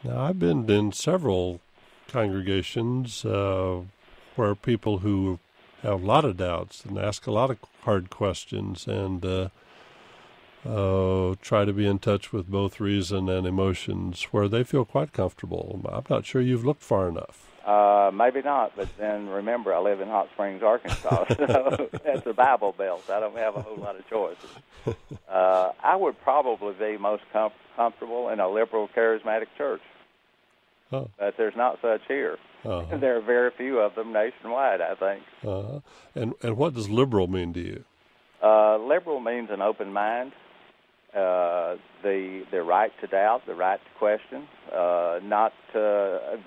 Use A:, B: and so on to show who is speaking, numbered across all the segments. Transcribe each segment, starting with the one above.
A: Now, I've been in several congregations where people who have a lot of doubts and ask a lot of hard questions and try to be in touch with both reason and emotions where they feel quite comfortable. I'm not sure you've looked far enough.
B: Maybe not, but then remember, I live in Hot Springs, Arkansas, so that's a Bible Belt. I don't have a whole lot of choices. I would probably be most comfortable in a liberal, charismatic church, but there's not such here. There are very few of them nationwide, I think.
A: And what does liberal mean to you?
B: Liberal means an open mind, the right to doubt, the right to question, not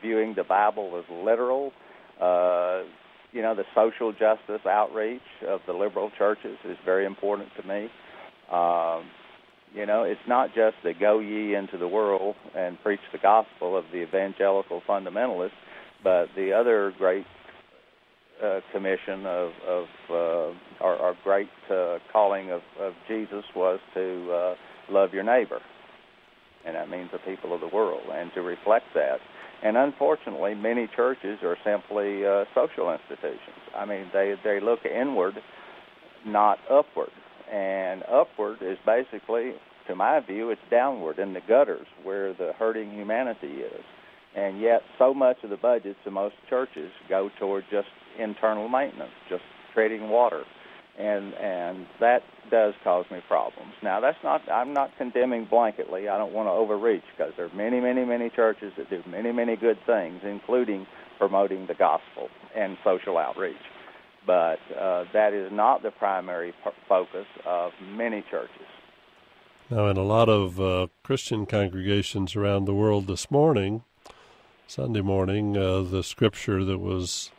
B: viewing the Bible as literal. The social justice outreach of the liberal churches is very important to me. It's not just the go ye into the world and preach the gospel of the evangelical fundamentalists, but the other great commission our great calling of Jesus was to love your neighbor, and that means the people of the world, and to reflect that. And unfortunately, many churches are simply social institutions. I mean, they look inward, not upward, and upward is basically, to my view, it's downward in the gutters where the hurting humanity is. And yet so much of the budgets of most churches go toward just internal maintenance, just treading water. And that does cause me problems. Now, I'm not condemning blanketly. I don't want to overreach, because there are many, many, many churches that do many, many good things, including promoting the gospel and social outreach. But that is not the primary focus of many churches.
A: Now, in a lot of Christian congregations around the world this morning, Sunday morning, the scripture that was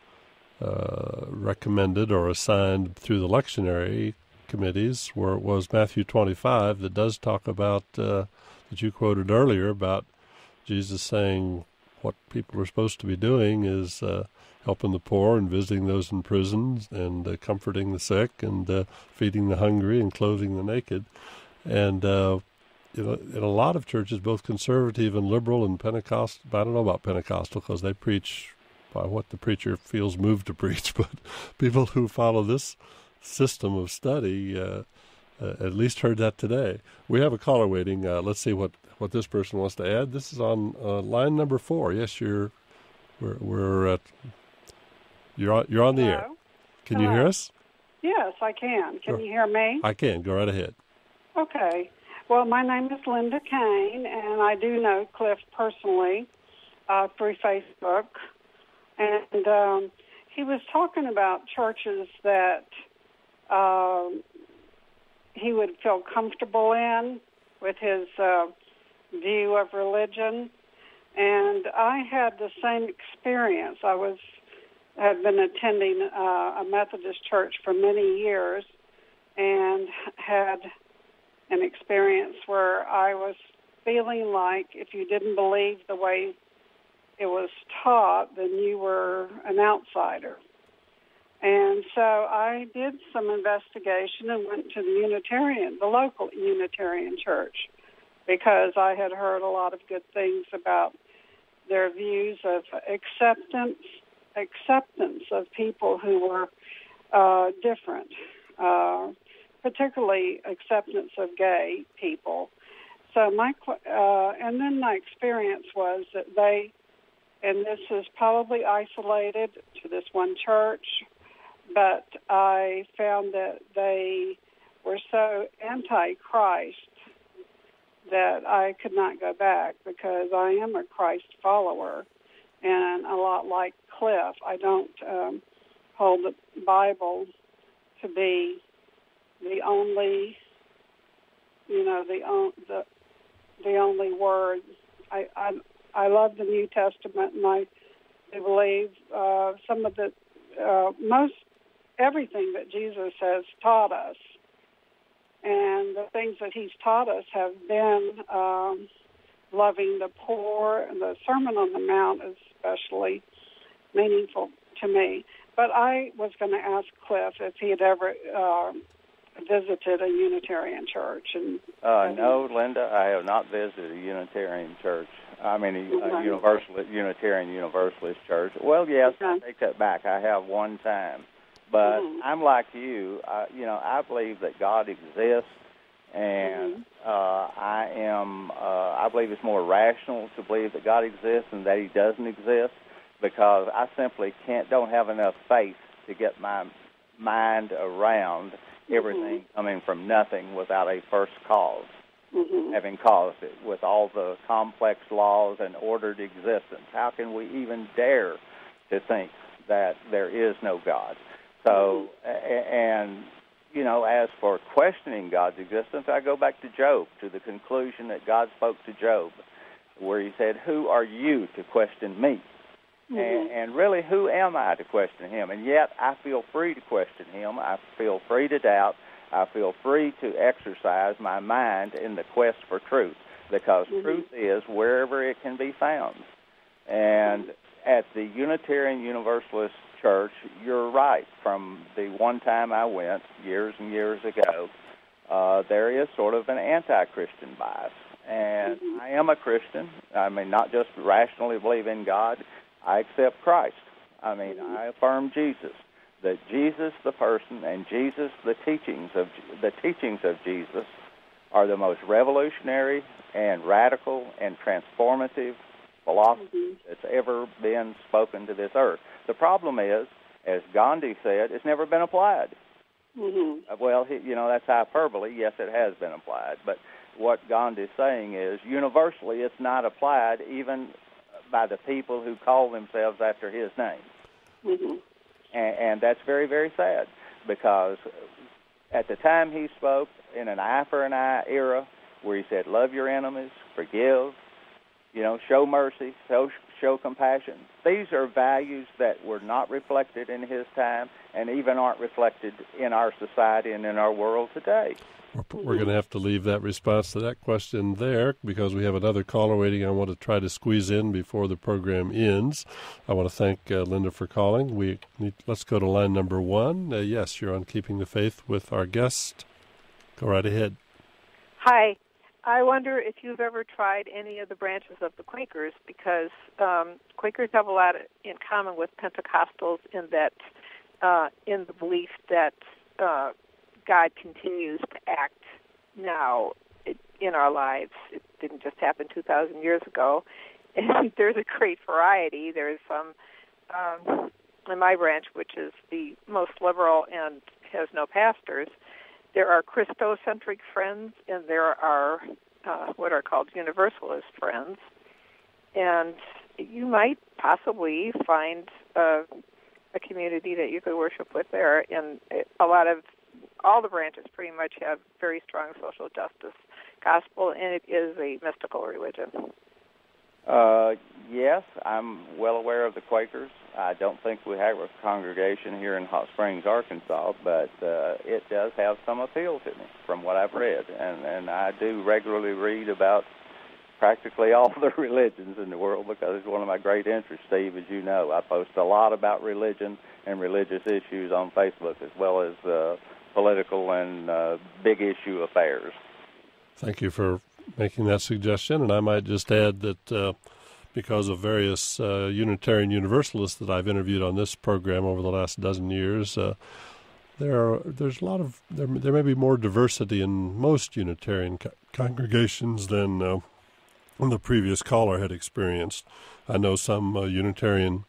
A: recommended or assigned through the lectionary committees was Matthew 25, that does talk about, that you quoted earlier, about Jesus saying what people are supposed to be doing is helping the poor and visiting those in prisons and comforting the sick and feeding the hungry and clothing the naked. And in a lot of churches, both conservative and liberal and Pentecostal, I don't know about Pentecostal because they preach by what the preacher feels moved to preach, but people who follow this system of study at least heard that today. We have a caller waiting. Let's see what this person wants to add. This is on line number 4. Yes, you're on the air. Can you hear us?
C: Yes, I can. Can you hear me?
A: I can. Go right ahead.
C: Okay. Well, my name is Linda Kane, and I do know Cliff personally through Facebook. And he was talking about churches that he would feel comfortable in with his view of religion. And I had the same experience. I had been attending a Methodist church for many years and had an experience where I was feeling like if you didn't believe the way it was taught, then you were an outsider. And so I did some investigation and went to the local Unitarian church, because I had heard a lot of good things about their views of acceptance of people who were different, particularly acceptance of gay people. So and then my experience was that and this is probably isolated to this one church, but I found that they were so anti-Christ that I could not go back, because I am a Christ follower, and a lot like Cliff, I don't hold the Bible to be the only, the only word. I love the New Testament, and I believe some of the everything that Jesus has taught us, and the things that he's taught us have been loving the poor, and the Sermon on the Mount is especially meaningful to me. But I was going to ask Cliff if he had ever visited a Unitarian church.
B: No, Linda, I have not visited a Unitarian church. I mean, a Unitarian Universalist church. Well, yes, I take that back. I have one time. But I'm like you. I believe that God exists, and I believe it's more rational to believe that God exists than that He doesn't exist, because I simply don't have enough faith to get my mind around everything coming from nothing without a first cause, having caused it, with all the complex laws and ordered existence. How can we even dare to think that there is no God? So, as for questioning God's existence, I go back to Job, to the conclusion that God spoke to Job, where He said, "Who are you to question me?" And really, who am I to question Him? And yet, I feel free to question Him. I feel free to doubt. I feel free to exercise my mind in the quest for truth, because truth is wherever it can be found. And at the Unitarian Universalist Church, you're right. From the one time I went years and years ago, there is sort of an anti-Christian bias. And I am a Christian. I mean, not just rationally believe in God. I accept Christ. I mean, I affirm Jesus. That Jesus, the person, and Jesus, the teachings of Jesus, are the most revolutionary and radical and transformative philosophy that's ever been spoken to this earth. The problem is, as Gandhi said, it's never been applied. Well, that's hyperbole. Yes, it has been applied. But what Gandhi's saying is, universally, it's not applied even by the people who call themselves after his name. And that's very, very sad, because at the time he spoke, in an eye for an eye era, where he said, love your enemies, forgive, show mercy, show compassion. These are values that were not reflected in his time and even aren't reflected in our society and in our world today.
A: We're going to have to leave that response to that question there, because we have another caller waiting I want to try to squeeze in before the program ends. I want to thank Linda for calling. Let's go to line number 1. Yes, you're on Keeping the Faith with our guest. Go right ahead.
D: Hi. I wonder if you've ever tried any of the branches of the Quakers, because Quakers have a lot in common with Pentecostals in that, in the belief that God continues to act now in our lives. It didn't just happen 2,000 years ago. And there's a great variety. There's some, in my branch, which is the most liberal and has no pastors, there are Christocentric friends, and there are what are called Universalist friends. And you might possibly find a community that you could worship with there. And all the branches pretty much have very strong social justice gospel, and it is a mystical religion.
B: Yes, I'm well aware of the Quakers. I don't think we have a congregation here in Hot Springs, Arkansas, but it does have some appeal to me from what I've read. And I do regularly read about practically all the religions in the world, because it's one of my great interests, Steve, as you know. I post a lot about religion and religious issues on Facebook, as well as political and big issue affairs.
A: Thank you for making that suggestion. And I might just add that because of various Unitarian Universalists that I've interviewed on this program over the last dozen years, there may be more diversity in most Unitarian congregations than the previous caller had experienced. I know some Unitarian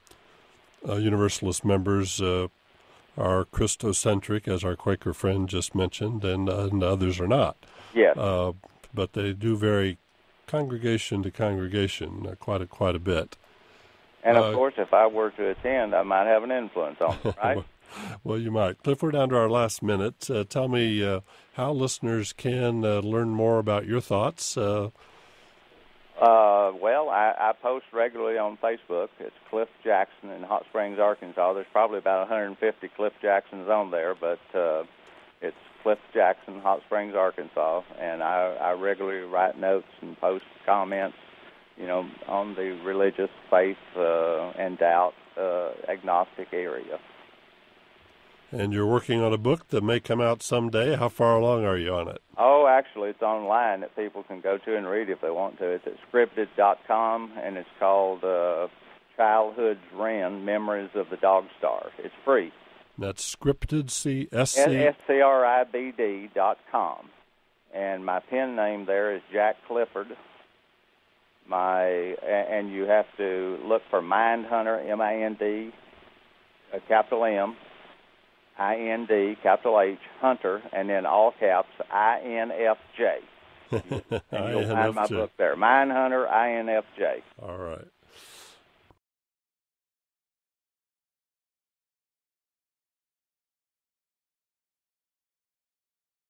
A: Universalist members are Christocentric, as our Quaker friend just mentioned, and others are not.
B: Yes.
A: But they do vary congregation to congregation quite a bit.
B: And, of course, if I were to attend, I might have an influence on them, right?
A: Well, you might. Cliff, we're down to our last minute. Tell me how listeners can learn more about your thoughts.
B: Well, I post regularly on Facebook. It's Cliff Jackson in Hot Springs, Arkansas. There's probably about 150 Cliff Jacksons on there, but it's Cliff Jackson, Hot Springs, Arkansas, and I regularly write notes and post comments, on the religious faith and doubt agnostic area.
A: And you're working on a book that may come out someday. How far along are you on it?
B: Oh, actually, it's online that people can go to and read if they want to. It's at scripted.com, and it's called Childhood's Wren, Memories of the Dog Star. It's free.
A: That's scripted,
B: scribd.com. And my pen name there is Jack Clifford. And you have to look for Mindhunter, M-I-N-D, capital M, I-N-D, capital H, Hunter, and then all caps, I-N-F-J. And you'll find my book there, Mindhunter, I-N-F-J.
A: All right.